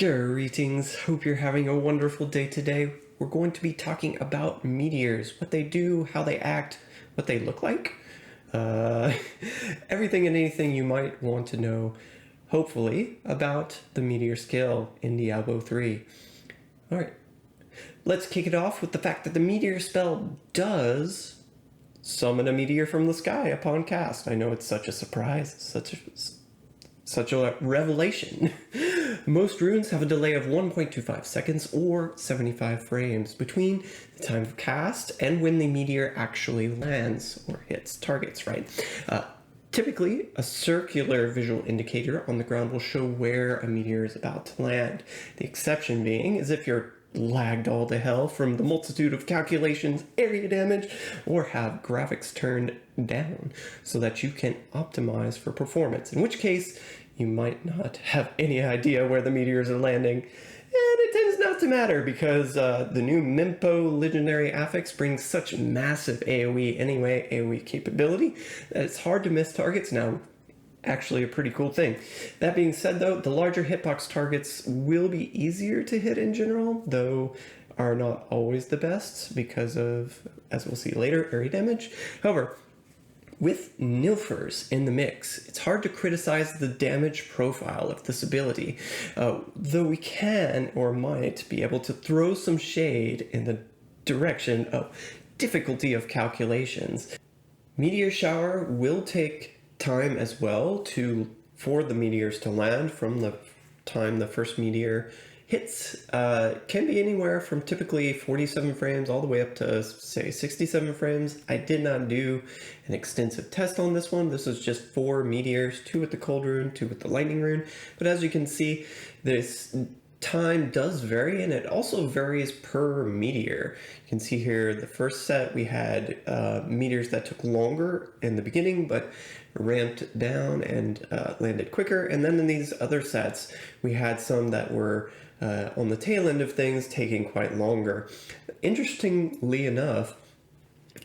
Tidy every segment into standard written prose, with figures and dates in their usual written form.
Greetings, hope you're having a wonderful day today. We're going to be talking about meteors, what they do, how they act, what they look like. Everything and anything you might want to know, hopefully, about the meteor scale in Diablo 3. Alright, let's kick it off with the fact that the meteor spell does summon a meteor from the sky upon cast. I know it's such a surprise, such a revelation. Most runes have a delay of 1.25 seconds or 75 frames between the time of cast and when the meteor actually lands or hits targets, right? Typically, a circular visual indicator on the ground will show where a meteor is about to land. The exception being is if you're lagged all to hell from the multitude of calculations, area damage, or have graphics turned down so that you can optimize for performance, in which case you might not have any idea where the meteors are landing. And it tends not to matter because the new Mempo legendary affix brings such massive AoE capability that it's hard to miss targets now. Actually a pretty cool thing. That being said though, the larger hitbox targets will be easier to hit in general, though are not always the best because of, as we'll see later, area damage. However, with Nilfurs in the mix, it's hard to criticize the damage profile of this ability, though we can or might be able to throw some shade in the direction of difficulty of calculations. Meteor Shower will take time as well for the meteors to land from the time the first meteor hits. Can be anywhere from typically 47 frames all the way up to say 67 frames. I did not do an extensive test on this one. This is just 4 meteors, 2 with the cold rune, 2 with the lightning rune. But as you can see, this time does vary, and it also varies per meteor. You can see here the first set we had meteors that took longer in the beginning but ramped down and landed quicker, and then in these other sets we had some that were on the tail end of things taking quite longer. Interestingly enough,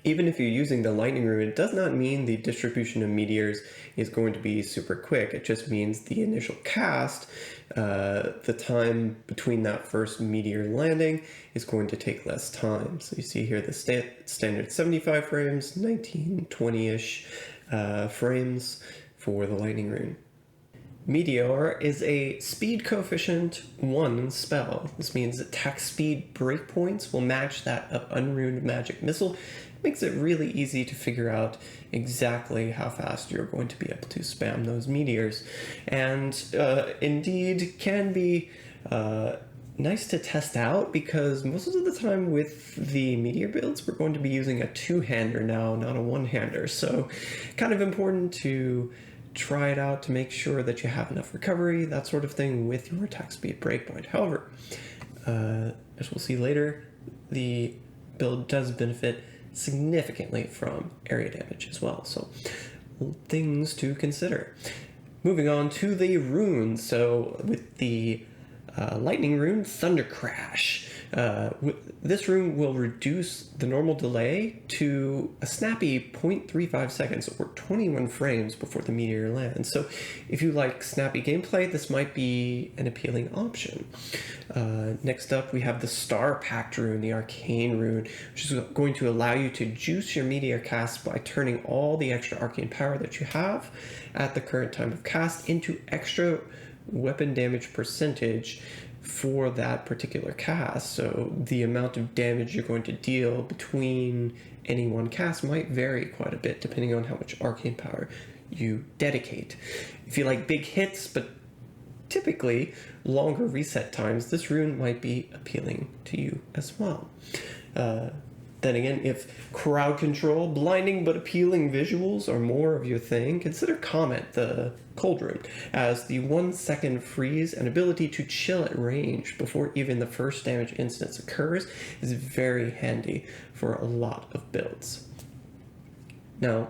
even if you're using the lightning rune, it does not mean the distribution of meteors is going to be super quick. It just means the initial cast, the time between that first meteor landing is going to take less time. So you see here the standard 75 frames, 19, 20-ish frames for the lightning rune. Meteor is a speed coefficient 1 spell. This means attack speed breakpoints will match that of Unruned magic missile. It makes it really easy to figure out exactly how fast you're going to be able to spam those meteors. And indeed can be nice to test out because most of the time with the meteor builds we're going to be using a 2-hander now, not a 1-hander. So kind of important to try it out to make sure that you have enough recovery, that sort of thing, with your attack speed breakpoint. However, as we'll see later, the build does benefit significantly from area damage as well, so things to consider. Moving on to the runes. So with the lightning rune, Thunder Crash. This rune will reduce the normal delay to a snappy 0.35 seconds or 21 frames before the meteor lands. So if you like snappy gameplay, this might be an appealing option. Next up, we have the Star Pact rune, the Arcane rune, which is going to allow you to juice your meteor cast by turning all the extra arcane power that you have at the current time of cast into extra weapon damage percentage for that particular cast. So the amount of damage you're going to deal between any one cast might vary quite a bit depending on how much arcane power you dedicate. If you like big hits but typically longer reset times, this rune might be appealing to you as well. Then again, if crowd control, blinding but appealing visuals are more of your thing, consider Comet, the cold rune, as the 1-second freeze and ability to chill at range before even the first damage instance occurs is very handy for a lot of builds. Now,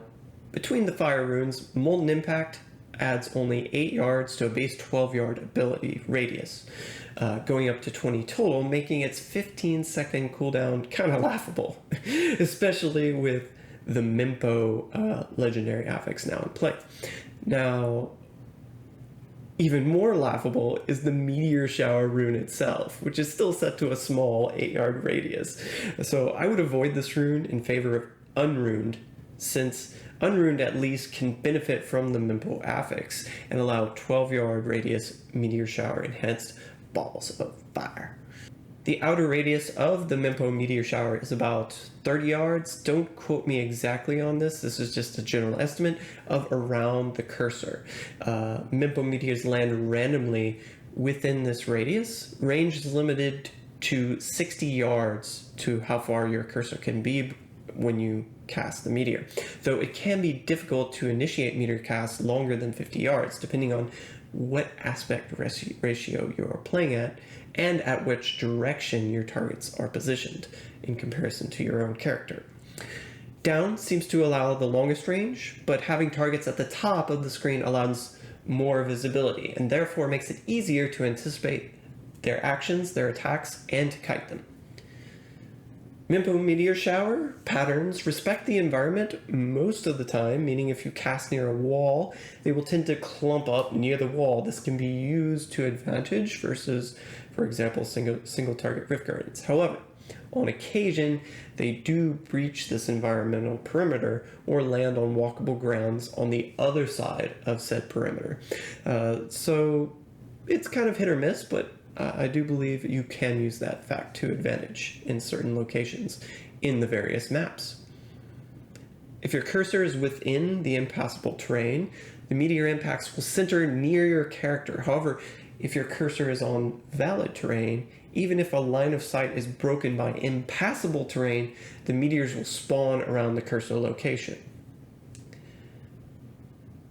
between the fire runes, Molten Impact adds only 8 yards to a base 12-yard ability radius, going up to 20 total, making its 15-second cooldown kind of laughable, especially with the Mempo legendary affix now in play. Now, Even more laughable is the Meteor Shower rune itself, which is still set to a small 8-yard radius. So I would avoid this rune in favor of Unruned, since Unruned at least can benefit from the Mempo affix and allow 12-yard radius Meteor Shower enhanced balls of fire. The outer radius of the Mempo Meteor Shower is about 30 yards. Don't quote me exactly on this. This is just a general estimate of around the cursor. Mempo meteors land randomly within this radius. Range is limited to 60 yards to how far your cursor can be when you cast the meteor, though it can be difficult to initiate meteor casts longer than 50 yards, depending on what aspect ratio you are playing at and at which direction your targets are positioned in comparison to your own character. Down seems to allow the longest range, but having targets at the top of the screen allows more visibility and therefore makes it easier to anticipate their actions, their attacks, and to kite them. Mempo Meteor Shower patterns respect the environment most of the time, meaning if you cast near a wall, they will tend to clump up near the wall. This can be used to advantage versus, for example, single target Rift Gardens. However, on occasion, they do breach this environmental perimeter or land on walkable grounds on the other side of said perimeter. So it's kind of hit or miss, but I do believe you can use that fact to advantage in certain locations in the various maps. If your cursor is within the impassable terrain, the meteor impacts will center near your character. However, if your cursor is on valid terrain, even if a line of sight is broken by impassable terrain, the meteors will spawn around the cursor location.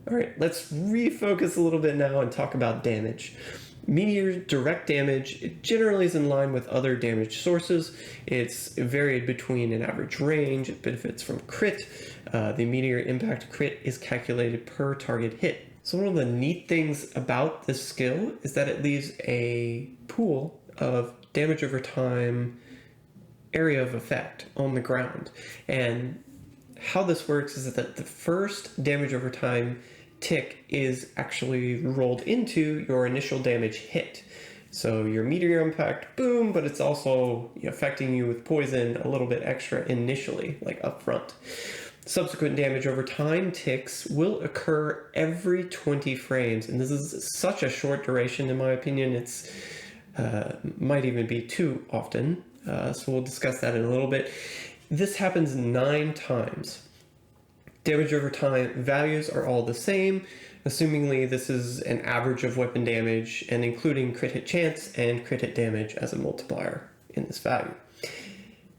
All right, let's refocus a little bit now and talk about damage. Meteor direct damage, it generally is in line with other damage sources. It's varied between an average range. It benefits from crit. The meteor impact crit is calculated per target hit. So one of the neat things about this skill is that it leaves a pool of damage over time area of effect on the ground. And how this works is that the first damage over time tick is actually rolled into your initial damage hit. So your meteor impact, boom, but it's also affecting you with poison a little bit extra initially, like up front. Subsequent damage over time ticks will occur every 20 frames, and this is such a short duration in my opinion, it's might even be too often, so we'll discuss that in a little bit. This happens 9 times. Damage over time values are all the same. Assumingly, this is an average of weapon damage and including crit hit chance and crit hit damage as a multiplier in this value.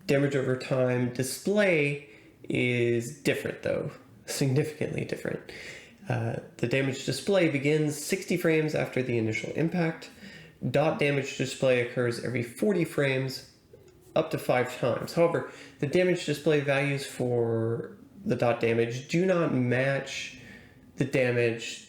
Damage over time display is different though, significantly different. The damage display begins 60 frames after the initial impact. Dot damage display occurs every 40 frames up to 5 times. However, the damage display values for the dot damage do not match the damage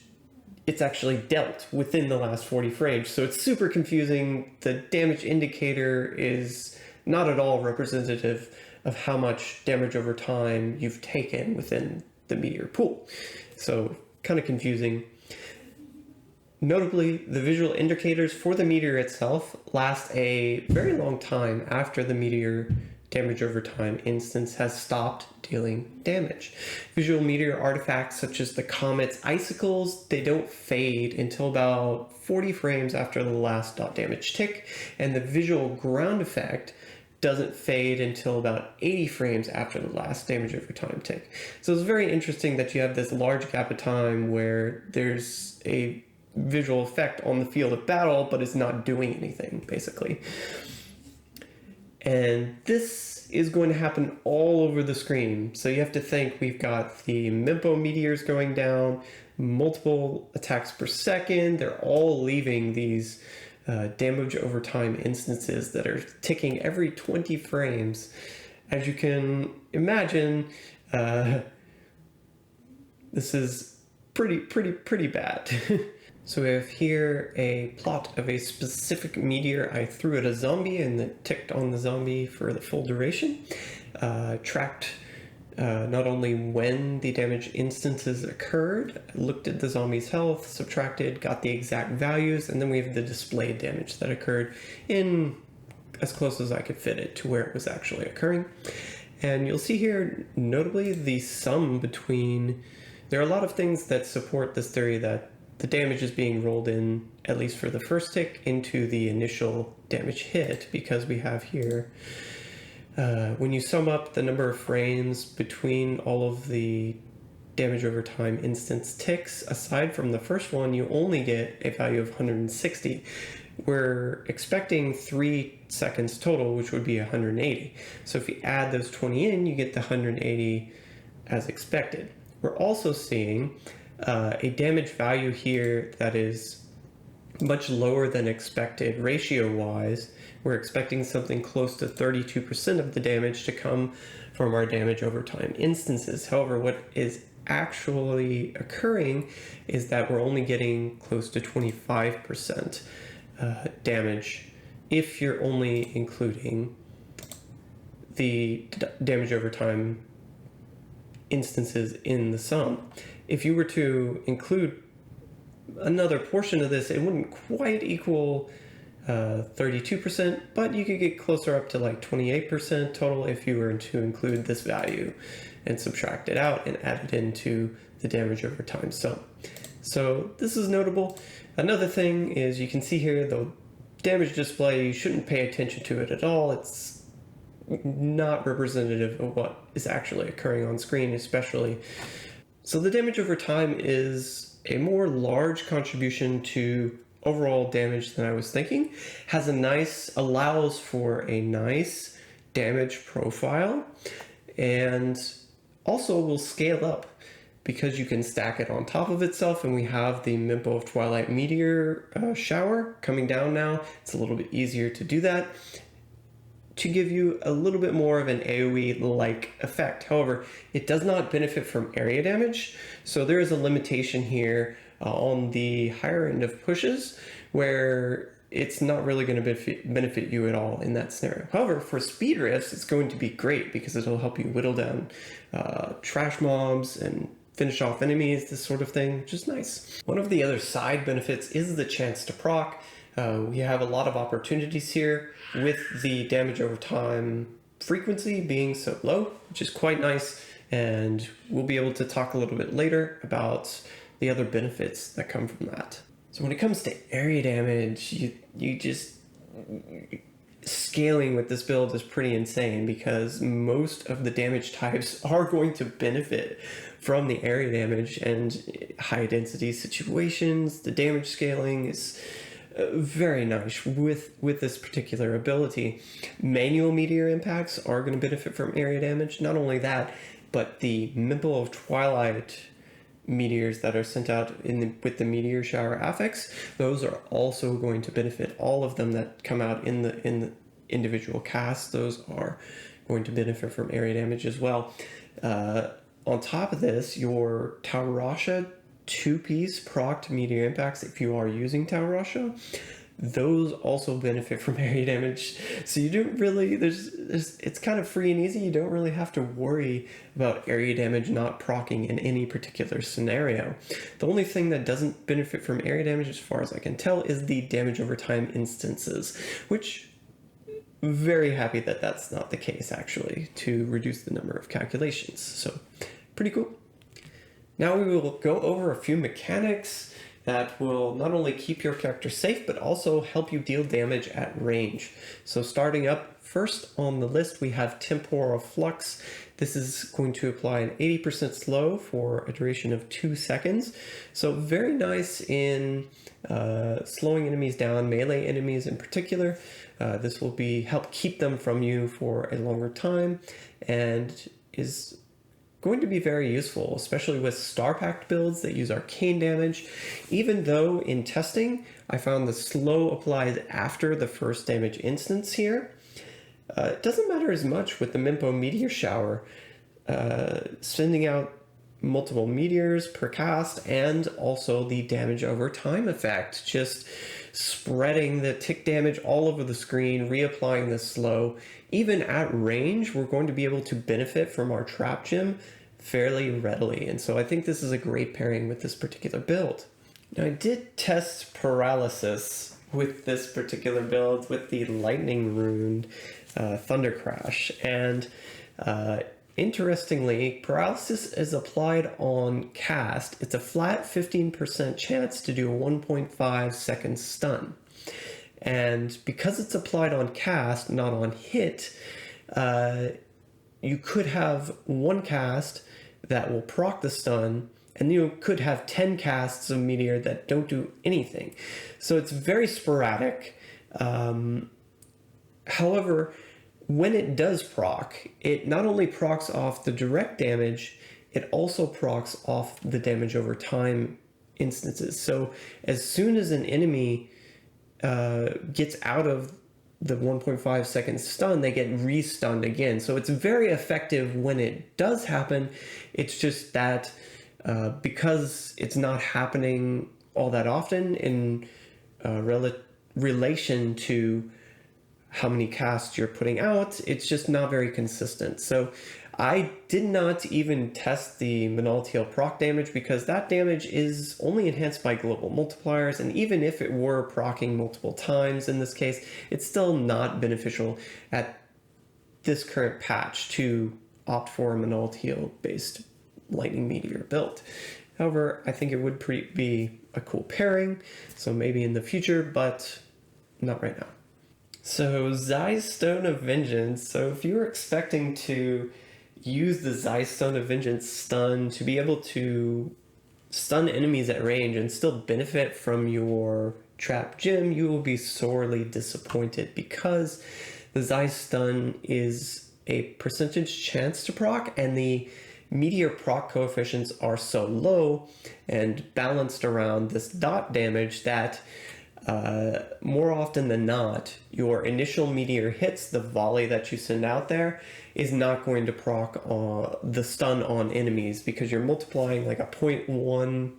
it's actually dealt within the last 40 frames. So it's super confusing. The damage indicator is not at all representative of how much damage over time you've taken within the meteor pool. So kind of confusing. Notably, the visual indicators for the meteor itself last a very long time after the meteor damage over time instance has stopped dealing damage. Visual meteor artifacts such as the Comet's icicles, they don't fade until about 40 frames after the last dot damage tick, and the visual ground effect doesn't fade until about 80 frames after the last damage over time tick. So it's very interesting that you have this large gap of time where there's a visual effect on the field of battle, but it's not doing anything, basically. And this is going to happen all over the screen. So you have to think we've got the Mempo meteors going down, multiple attacks per second. They're all leaving these damage over time instances that are ticking every 20 frames. As you can imagine, this is pretty bad. So we have here a plot of a specific meteor. I threw at a zombie and it ticked on the zombie for the full duration. Tracked not only when the damage instances occurred, looked at the zombie's health, subtracted, got the exact values, and then we have the displayed damage that occurred in as close as I could fit it to where it was actually occurring. And you'll see here, notably, the sum between... There are a lot of things that support this theory that the damage is being rolled in, at least for the first tick, into the initial damage hit, because we have here... when you sum up the number of frames between all of the damage over time instance ticks, aside from the first one, you only get a value of 160. We're expecting 3 seconds total, which would be 180. So if you add those 20 in, you get the 180 as expected. We're also seeing a damage value here that is much lower than expected ratio-wise. We're expecting something close to 32% of the damage to come from our damage over time instances. However, what is actually occurring is that we're only getting close to 25% damage if you're only including the damage over time instances in the sum. If you were to include another portion of this, it wouldn't quite equal 32%, but you could get closer up to like 28% total if you were to include this value and subtract it out and add it into the damage over time sum. So this is notable. Another thing is you can see here the damage display, you shouldn't pay attention to it at all. It's not representative of what is actually occurring on screen, especially. So the damage over time is a more large contribution to overall damage than I was thinking. Allows for a nice damage profile, and also will scale up because you can stack it on top of itself, and we have the Mempo of Twilight Meteor Shower coming down now. It's a little bit easier to do that to give you a little bit more of an AoE-like effect. However, it does not benefit from area damage, so there is a limitation here on the higher end of pushes where it's not really going to benefit you at all in that scenario. However, for speed rifts, it's going to be great because it'll help you whittle down trash mobs and finish off enemies, this sort of thing, which is nice. One of the other side benefits is the chance to proc. We have a lot of opportunities here with the damage over time frequency being so low, which is quite nice, and we'll be able to talk a little bit later about the other benefits that come from that. So when it comes to area damage, you just... Scaling with this build is pretty insane because most of the damage types are going to benefit from the area damage, and high density situations, the damage scaling is very nice with this particular ability. Manual meteor impacts are going to benefit from area damage. Not only that, but the Mempo of Twilight meteors that are sent out with the Meteor Shower affix, those are also going to benefit. All of them that come out in the individual casts, those are going to benefit from area damage as well. On top of this, your Taurasha 2-piece procced meteor impacts, if you are using Taurasha, those also benefit from area damage. So you don't really, it's kind of free and easy. You don't really have to worry about area damage not proccing in any particular scenario. The only thing that doesn't benefit from area damage, as far as I can tell, is the damage over time instances, which very happy that that's not the case, actually, to reduce the number of calculations. So pretty cool. Now we will go over a few mechanics that will not only keep your character safe, but also help you deal damage at range. So starting up first on the list, we have Temporal Flux. This is going to apply an 80% slow for a duration of 2 seconds. So very nice in slowing enemies down, melee enemies in particular. This will help keep them from you for a longer time, and is going to be very useful, especially with Star Pact builds that use arcane damage. Even though in testing, I found the slow applies after the first damage instance here. It doesn't matter as much with the Mempo Meteor Shower, sending out multiple meteors per cast, and also the damage over time effect just spreading the tick damage all over the screen, reapplying this slow. Even at range, we're going to be able to benefit from our trap gem fairly readily. And so I think this is a great pairing with this particular build. Now I did test Paralysis with this particular build with the Lightning Runed Thunder Crash, and interestingly, Paralysis is applied on cast. It's a flat 15% chance to do a 1.5 second stun. And because it's applied on cast, not on hit, you could have one cast that will proc the stun, and you could have 10 casts of Meteor that don't do anything. So it's very sporadic. However, when it does proc, it not only procs off the direct damage, it also procs off the damage over time instances. So as soon as an enemy gets out of the 1.5 second stun, they get re-stunned again. So it's very effective when it does happen. It's just that because it's not happening all that often in relation to how many casts you're putting out, it's just not very consistent. So I did not even test the Monolithial proc damage because that damage is only enhanced by global multipliers, and even if it were proccing multiple times in this case, it's still not beneficial at this current patch to opt for a Monolithial based Lightning Meteor build. However, I think it would be a cool pairing, so maybe in the future, but not right now. So Zai's Stone of Vengeance. So if you were expecting to use the Zai's Stone of Vengeance stun to be able to stun enemies at range and still benefit from your trap gem, you will be sorely disappointed because the Zai's stun is a percentage chance to proc, and the Meteor proc coefficients are so low and balanced around this dot damage that more often than not, your initial Meteor hits, the volley that you send out there, is not going to proc the stun on enemies because you're multiplying like a 0.1,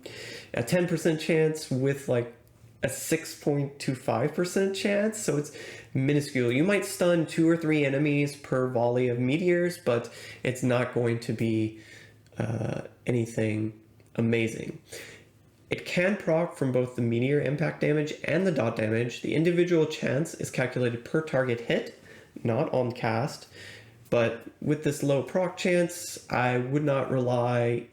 a 10% chance with like a 6.25% chance. So it's minuscule. You might stun 2 or 3 enemies per volley of meteors, but it's not going to be anything amazing. It can proc from both the meteor impact damage and the dot damage. The individual chance is calculated per target hit, not on cast. But with this low proc chance, I would not rely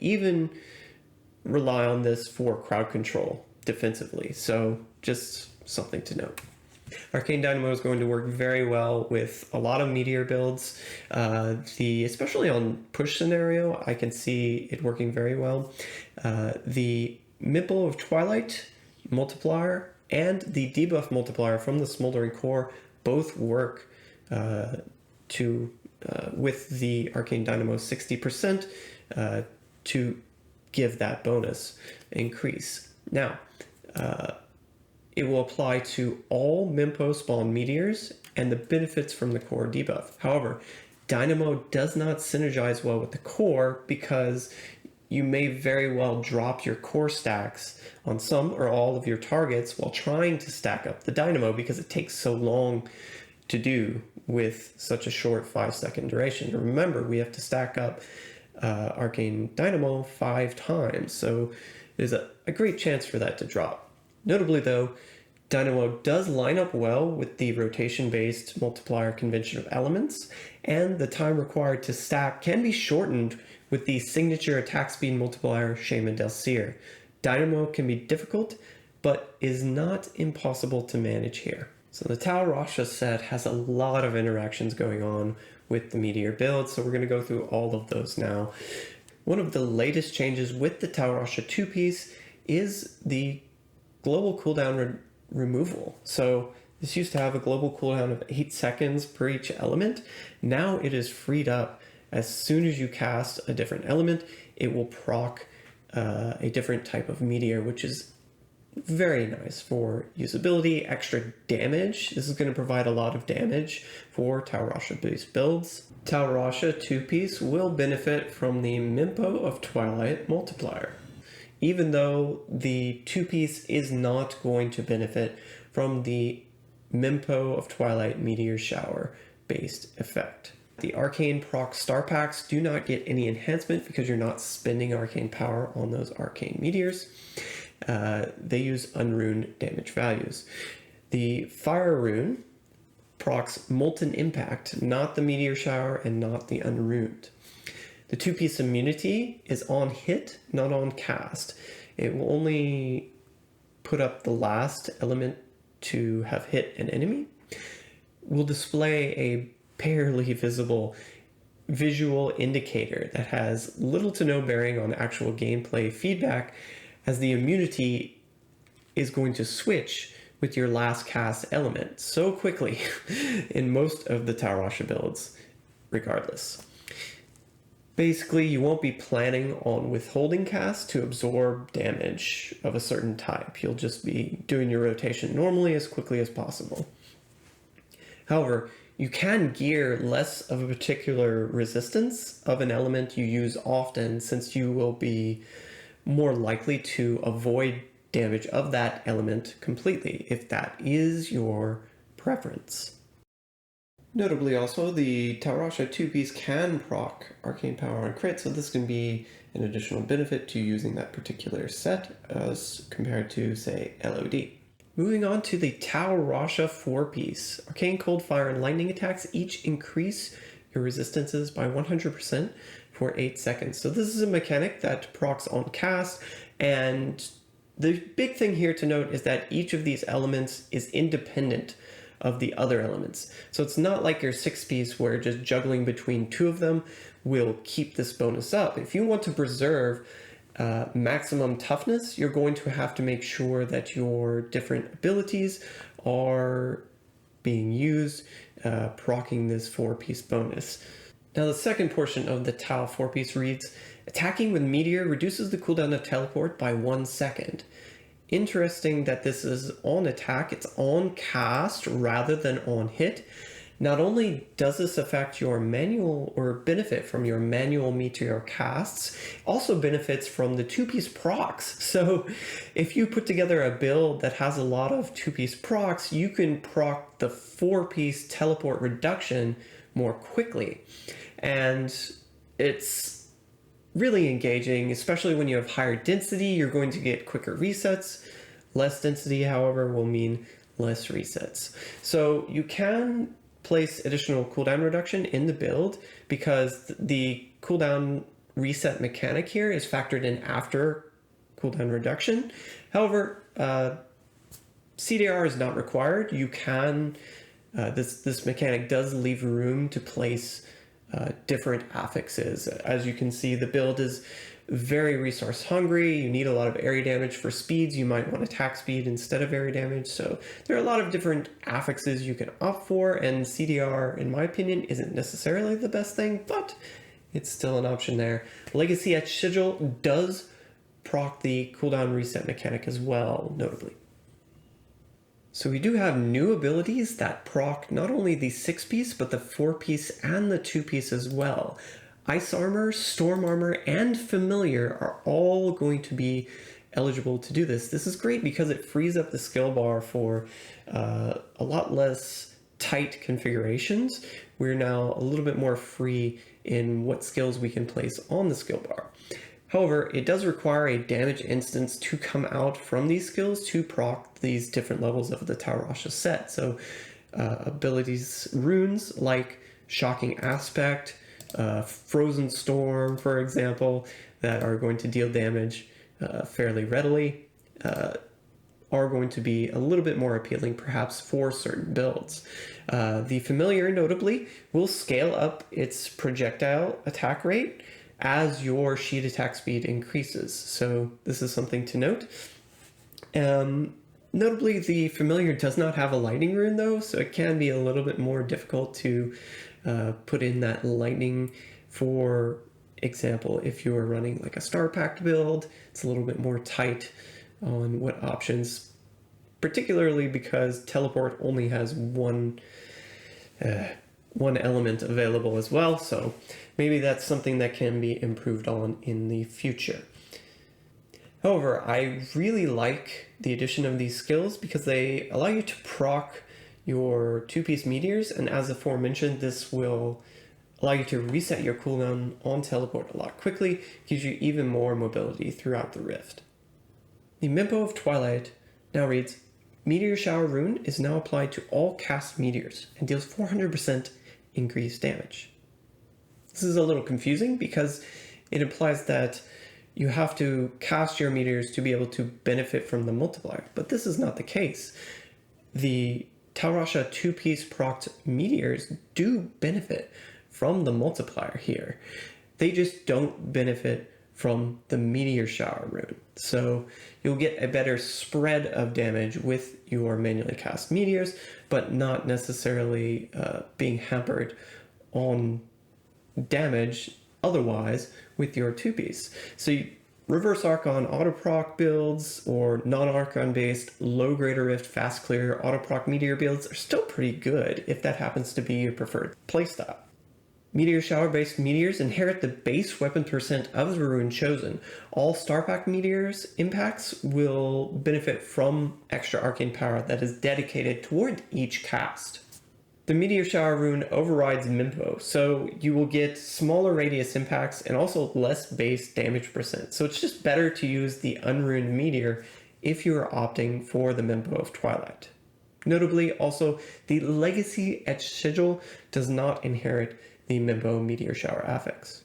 on this for crowd control defensively. So just something to note. Arcane Dynamo is going to work very well with a lot of Meteor builds. Especially on push scenario, I can see it working very well. The Mempo of Twilight multiplier and the debuff multiplier from the Smoldering Core both work with the Arcane Dynamo 60% to give that bonus increase. Now, it will apply to all Mempo spawn meteors and the benefits from the core debuff. However, Dynamo does not synergize well with the core because you may very well drop your core stacks on some or all of your targets while trying to stack up the Dynamo because it takes so long to do with such a short 5-second duration. Remember, we have to stack up Arcane Dynamo 5 times, so there's a great chance for that to drop. Notably though, Dynamo does line up well with the rotation-based multiplier convention of elements, and the time required to stack can be shortened with the signature attack speed multiplier Shaman Del Seer. Dynamo can be difficult, but is not impossible to manage here. So the Tal Rasha set has a lot of interactions going on with the Meteor build, so we're going to go through all of those now. One of the latest changes with the Tal Rasha 2-piece is the global cooldown removal. So this used to have a global cooldown of 8 seconds per each element. Now it is freed up. As soon as you cast a different element, it will proc a different type of meteor, which is very nice for usability, extra damage. This is going to provide a lot of damage for Tal Rasha based builds. Tal Rasha 2-piece will benefit from the Mempo of Twilight multiplier, even though the 2-piece is not going to benefit from the Mempo of Twilight Meteor Shower based effect. The arcane proc star packs do not get any enhancement because you're not spending arcane power on those arcane meteors. They use unruned damage values. The fire rune procs Molten Impact, not the Meteor Shower and not the Unruned. The two-piece immunity is on hit, not on cast. It will only put up the last element to have hit an enemy. Will display a barely visible visual indicator that has little to no bearing on actual gameplay feedback, as the immunity is going to switch with your last cast element so quickly in most of the Tal Rasha builds, regardless. Basically, you won't be planning on withholding cast to absorb damage of a certain type. You'll just be doing your rotation normally as quickly as possible. However, you can gear less of a particular resistance of an element you use often, since you will be more likely to avoid damage of that element completely, if that is your preference. Notably also, the Tal Rasha 2-piece can proc arcane power and crit, so this can be an additional benefit to using that particular set as compared to, say, LOD. Moving on to the Tal Rasha 4-piece. Arcane, Cold, Fire, and Lightning attacks each increase your resistances by 100% for 8 seconds. So this is a mechanic that procs on cast, and the big thing here to note is that each of these elements is independent of the other elements. So it's not like your 6-piece where just juggling between 2 of them will keep this bonus up. If you want to preserve maximum toughness, you're going to have to make sure that your different abilities are being used, proccing this 4-piece bonus. Now the second portion of the Tal 4-piece reads, attacking with Meteor reduces the cooldown of teleport by 1 second. Interesting that this is on attack, it's on cast rather than on hit. Not only does this affect your manual or benefit from your manual Meteor casts, also benefits from the 2-piece procs. So if you put together a build that has a lot of 2-piece procs, you can proc the 4-piece teleport reduction more quickly. And it's really engaging, especially when you have higher density. You're going to get quicker resets. Less density, however, will mean less resets. So you can place additional cooldown reduction in the build because the cooldown reset mechanic here is factored in after cooldown reduction. However, CDR is not required. You can, this mechanic does leave room to place different affixes. As you can see, the build is very resource hungry. You need a lot of area damage for speeds. You might want attack speed instead of area damage. So there are a lot of different affixes you can opt for, and CDR, in my opinion, isn't necessarily the best thing, but it's still an option there. Legacy Etch Sigil does proc the cooldown reset mechanic as well, notably. So we do have new abilities that proc not only the 6-piece, but the 4-piece and the 2-piece as well. Ice Armor, Storm Armor, and Familiar are all going to be eligible to do this. This is great because it frees up the skill bar for a lot less tight configurations. We're now a little bit more free in what skills we can place on the skill bar. However, it does require a damage instance to come out from these skills to proc these different levels of the Tal Rasha set. So abilities, runes like Shocking Aspect, Frozen Storm, for example, that are going to deal damage fairly readily, are going to be a little bit more appealing perhaps for certain builds. The Familiar, notably, will scale up its projectile attack rate as your sheet attack speed increases. So this is something to note. Notably, the Familiar does not have a lightning rune though, so it can be a little bit more difficult to put in that lightning. For example, if you are running like a Star Pact build, it's a little bit more tight on what options, particularly because teleport only has one element available as well, so maybe that's something that can be improved on in the future. However, I really like the addition of these skills because they allow you to proc your two-piece meteors, and as aforementioned, this will allow you to reset your cooldown on teleport a lot quickly, gives you even more mobility throughout the rift. The Mempo of Twilight now reads, Meteor Shower rune is now applied to all cast meteors and deals 400% increased damage. This is a little confusing because it implies that you have to cast your meteors to be able to benefit from the multiplier, but this is not the case. The Tal Rasha two-piece procced meteors do benefit from the multiplier here. They just don't benefit from the Meteor Shower rune. So you'll get a better spread of damage with your manually cast meteors, but not necessarily being hampered on damage otherwise with your two-piece. So you reverse Archon auto-proc builds or non-Archon based low greater rift fast clear auto-proc meteor builds are still pretty good if that happens to be your preferred playstyle. Meteor Shower based meteors inherit the base weapon percent of the rune chosen. All Star Pact meteors impacts will benefit from extra arcane power that is dedicated toward each cast. The Meteor Shower rune overrides Mempo, so you will get smaller radius impacts and also less base damage percent. So it's just better to use the Unruned meteor if you are opting for the Mempo of Twilight. Notably, also, the Legacy Etch Sigil does not inherit the Mempo Meteor Shower affix.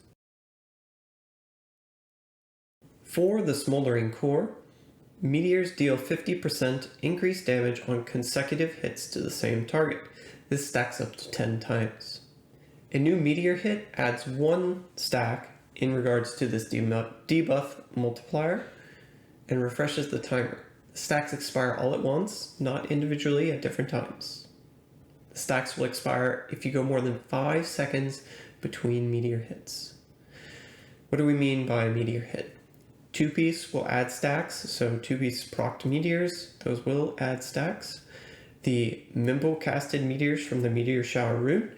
For the Smoldering Core, meteors deal 50% increased damage on consecutive hits to the same target. This stacks up to 10 times. A new meteor hit adds 1 stack in regards to this debuff multiplier and refreshes the timer. The stacks expire all at once, not individually at different times. The stacks will expire if you go more than 5 seconds between meteor hits. What do we mean by meteor hit? Two-piece will add stacks, so two-piece procced meteors, those will add stacks. The Mempo casted meteors from the Meteor Shower rune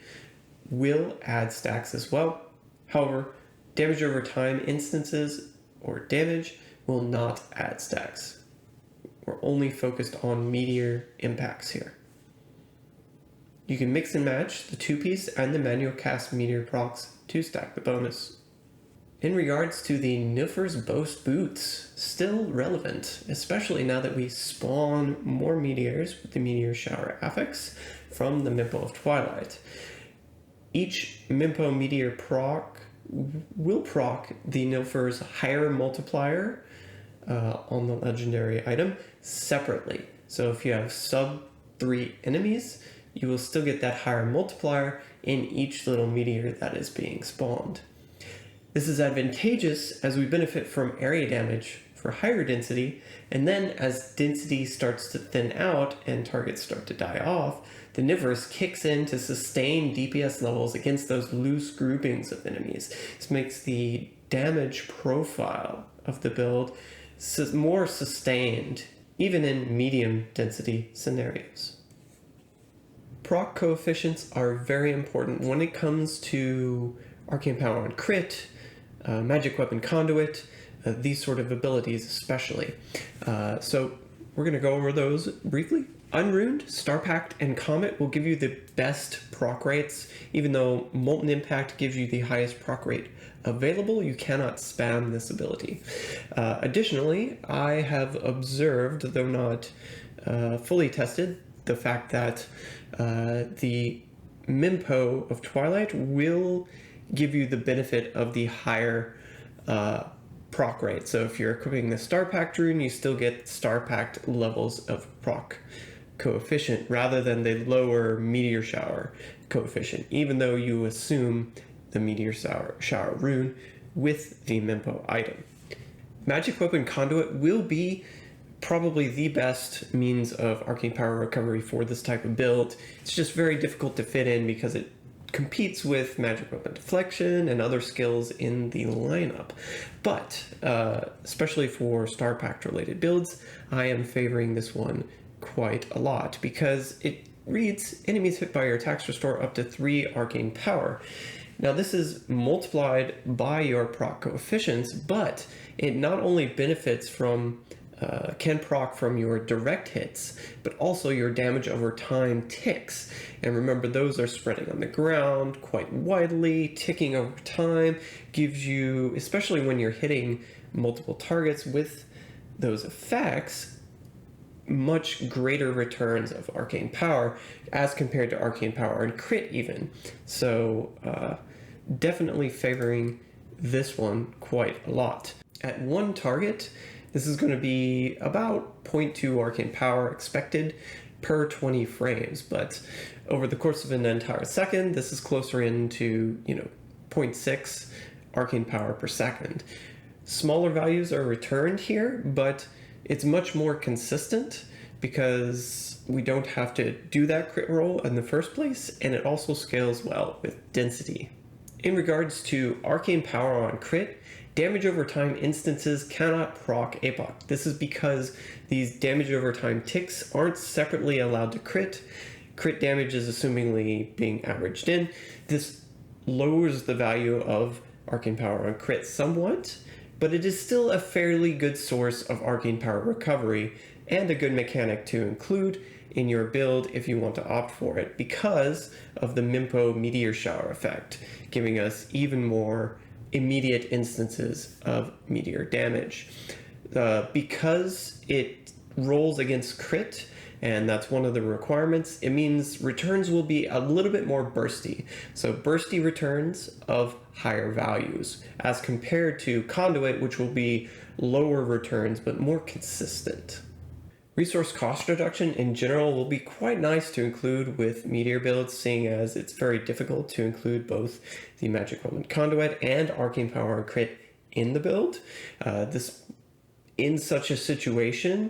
will add stacks as well. However, damage over time instances or damage will not add stacks. We're only focused on meteor impacts here. You can mix and match the two-piece and the manual cast meteor procs to stack the bonus. In regards to the Nilfur's Boast boots, still relevant, especially now that we spawn more meteors with the Meteor Shower affix from the Mempo of Twilight. Each Mempo meteor proc will proc the Nilfur's higher multiplier on the legendary item separately. So if you have sub 3 enemies, you will still get that higher multiplier in each little meteor that is being spawned. This is advantageous as we benefit from area damage for higher density, and then as density starts to thin out and targets start to die off, the Nilfur kicks in to sustain DPS levels against those loose groupings of enemies. This makes the damage profile of the build more sustained, even in medium density scenarios. Proc coefficients are very important when it comes to arcane power on crit, magic weapon conduit, these sort of abilities especially. So we're going to go over those briefly. Unruned, Star Pact, and Comet will give you the best proc rates. Even though Molten Impact gives you the highest proc rate available, you cannot spam this ability. Additionally, I have observed, though not fully tested, the fact that the Mempo of Twilight will give you the benefit of the higher proc rate. So if you're equipping the Star Pact rune, you still get Star Pact levels of proc coefficient rather than the lower Meteor Shower coefficient, even though you assume the Meteor Shower rune with the Mempo item. Magic Weapon Conduit will be probably the best means of arcane power recovery for this type of build. It's just very difficult to fit in because it competes with Magic Weapon Deflection and other skills in the lineup. But, especially for Star Pact related builds, I am favoring this one quite a lot because it reads enemies hit by your attacks restore up to 3 arcane power. Now this is multiplied by your proc coefficients, but it not only benefits from can proc from your direct hits, but also your damage over time ticks. And remember, those are spreading on the ground quite widely. Ticking over time gives you, especially when you're hitting multiple targets with those effects, much greater returns of arcane power as compared to arcane power and crit even. So definitely favoring this one quite a lot. At one target, this is going to be about 0.2 arcane power expected per 20 frames, but over the course of an entire second, this is closer into 0.6 arcane power per second. Smaller values are returned here, but it's much more consistent because we don't have to do that crit roll in the first place, and it also scales well with density. In regards to arcane power on crit, damage over time instances cannot proc APoC. This is because these damage over time ticks aren't separately allowed to crit. Crit damage is assumingly being averaged in. This lowers the value of arcane power on crit somewhat, but it is still a fairly good source of arcane power recovery and a good mechanic to include in your build if you want to opt for it, because of the Mempo Meteor Shower effect, giving us even more immediate instances of meteor damage. Because it rolls against crit, and that's one of the requirements, it means returns will be a little bit more bursty. So bursty returns of higher values, as compared to Conduit, which will be lower returns but more consistent. Resource cost reduction in general will be quite nice to include with meteor builds, seeing as it's very difficult to include both the Magic Moment Conduit and Arcane Power and Crit in the build. In such a situation,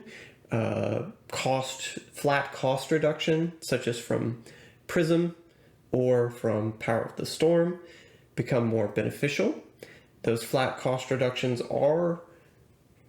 flat cost reduction, such as from Prism or from Power of the Storm, become more beneficial. Those flat cost reductions are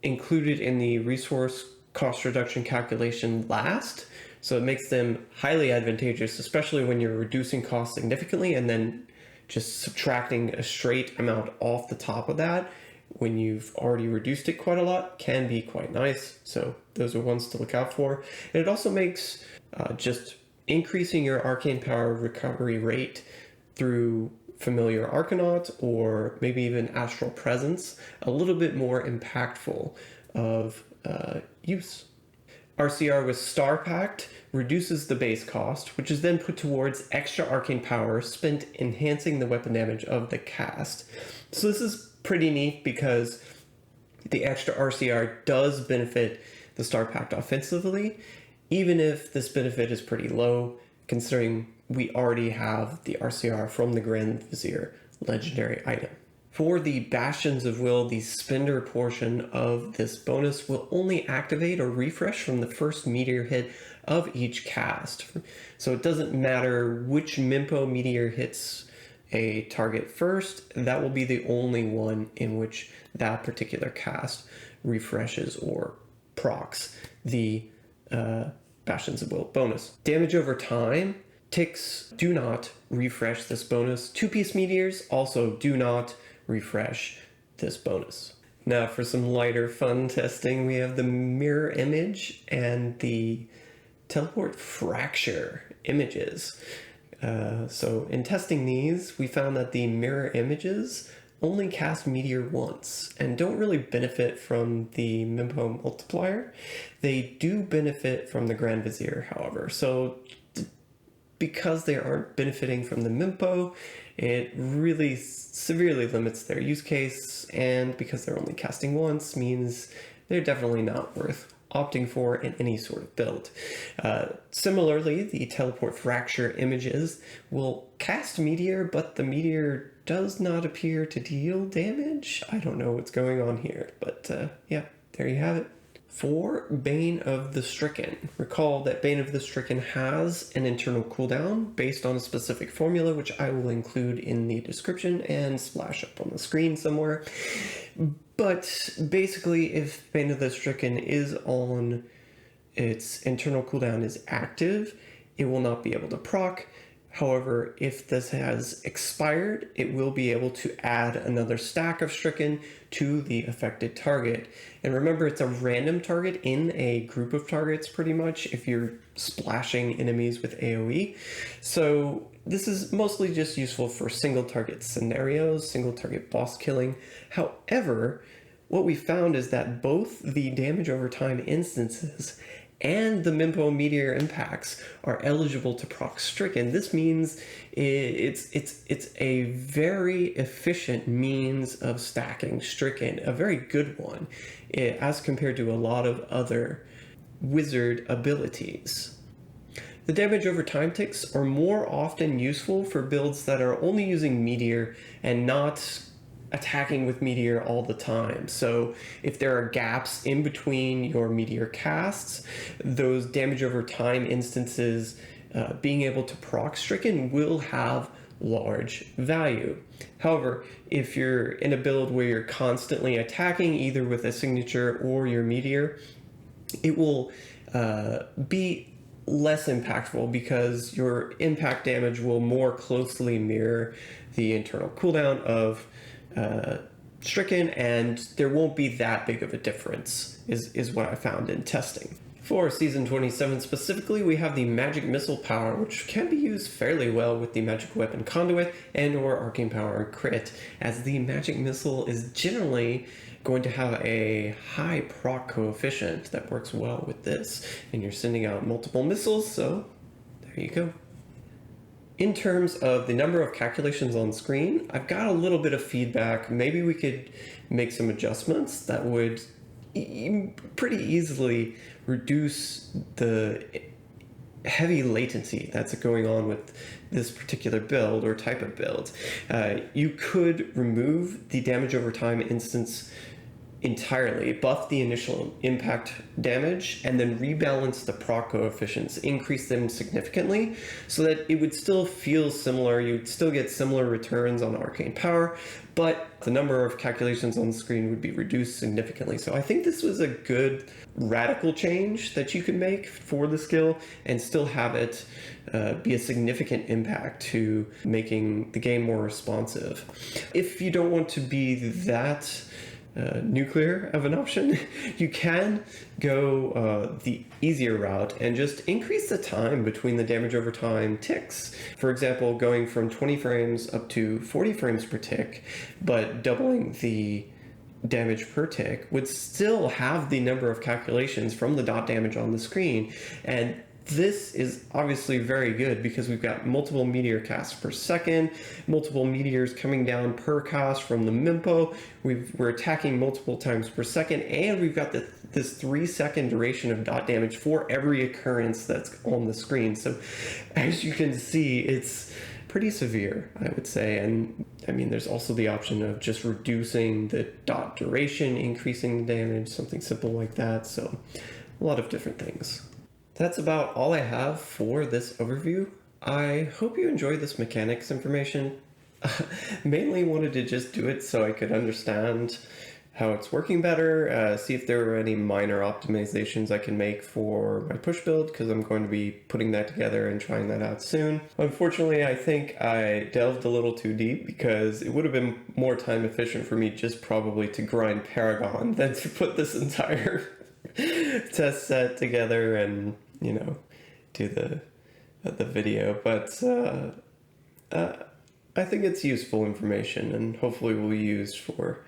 included in the resource cost reduction calculation last, so it makes them highly advantageous, especially when you're reducing costs significantly and then just subtracting a straight amount off the top of that when you've already reduced it quite a lot can be quite nice. So those are ones to look out for. And it also makes just increasing your arcane power recovery rate through Familiar Arcanaut or maybe even Astral Presence a little bit more impactful of use. RCR with Star Pact reduces the base cost, which is then put towards extra arcane power spent enhancing the weapon damage of the cast. So this is pretty neat because the extra RCR does benefit the Star Pact offensively, even if this benefit is pretty low, considering we already have the RCR from the Grand Vizier legendary item. For the Bastions of Will, the spender portion of this bonus will only activate or refresh from the first meteor hit of each cast. So it doesn't matter which Mempo meteor hits a target first, that will be the only one in which that particular cast refreshes or procs the Bastions of Will bonus. Damage over time, ticks do not refresh this bonus. Two-piece meteors also do not refresh this bonus. Now for some lighter fun testing, we have the mirror image and the teleport fracture images. So in testing these, we found that the mirror images only cast meteor once and don't really benefit from the Mempo multiplier. They do benefit from the Grand Vizier, however. So because they aren't benefiting from the Mempo, it really severely limits their use case, and because they're only casting once means they're definitely not worth opting for in any sort of build. Similarly, the teleport fracture images will cast meteor, but the meteor does not appear to deal damage. I don't know what's going on here, but yeah, there you have it. For Bane of the Stricken, recall that Bane of the Stricken has an internal cooldown based on a specific formula, which I will include in the description and splash up on the screen somewhere. But basically, if Bane of the Stricken is on its internal cooldown is active, it will not be able to proc. However, if this has expired, it will be able to add another stack of Stricken to the affected target. And remember, it's a random target in a group of targets pretty much if you're splashing enemies with AoE. So this is mostly just useful for single target scenarios, single target boss killing. However, what we found is that both the damage over time instances and the Mempo Meteor impacts are eligible to proc Stricken. This means it's a very efficient means of stacking Stricken, a very good one, as compared to a lot of other wizard abilities. The damage over time ticks are more often useful for builds that are only using Meteor and not attacking with Meteor all the time. So if there are gaps in between your Meteor casts, those damage over time instances being able to proc Stricken will have large value. However, if you're in a build where you're constantly attacking either with a signature or your Meteor, it will be less impactful because your impact damage will more closely mirror the internal cooldown of Stricken, and there won't be that big of a difference, is what I found in testing. For Season 27 specifically, we have the Magic Missile power, which can be used fairly well with the Magic Weapon Conduit and or Arcane Power and Crit, as the Magic Missile is generally going to have a high proc coefficient that works well with this, and you're sending out multiple missiles, so there you go. In terms of the number of calculations on screen, I've got a little bit of feedback. Maybe we could make some adjustments that would pretty easily reduce the heavy latency that's going on with this particular build or type of build. You could remove the damage over time instance entirely, buff the initial impact damage, and then rebalance the proc coefficients, increase them significantly so that it would still feel similar. You'd still get similar returns on arcane power, but the number of calculations on the screen would be reduced significantly. So I think this was a good radical change that you could make for the skill and still have it be a significant impact to making the game more responsive. If you don't want to be that nuclear of an option, you can go the easier route and just increase the time between the damage over time ticks. For example, going from 20 frames up to 40 frames per tick, but doubling the damage per tick would still have the number of calculations from the dot damage on the screen. And this is obviously very good because we've got multiple meteor casts per second, multiple meteors coming down per cast from the Mempo. We're attacking multiple times per second, and we've got this 3-second duration of dot damage for every occurrence that's on the screen. So as you can see, it's pretty severe, I would say. And I mean, there's also the option of just reducing the dot duration, increasing the damage, something simple like that. So a lot of different things. That's about all I have for this overview. I hope you enjoyed this mechanics information. Mainly wanted to just do it so I could understand how it's working better, see if there were any minor optimizations I can make for my push build, because I'm going to be putting that together and trying that out soon. Unfortunately, I think I delved a little too deep because it would have been more time efficient for me just probably to grind Paragon than to put this entire test set together and, you know, do the video. But I think it's useful information and hopefully will be used for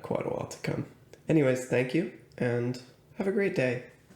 quite a while to come. Anyways, thank you and have a great day.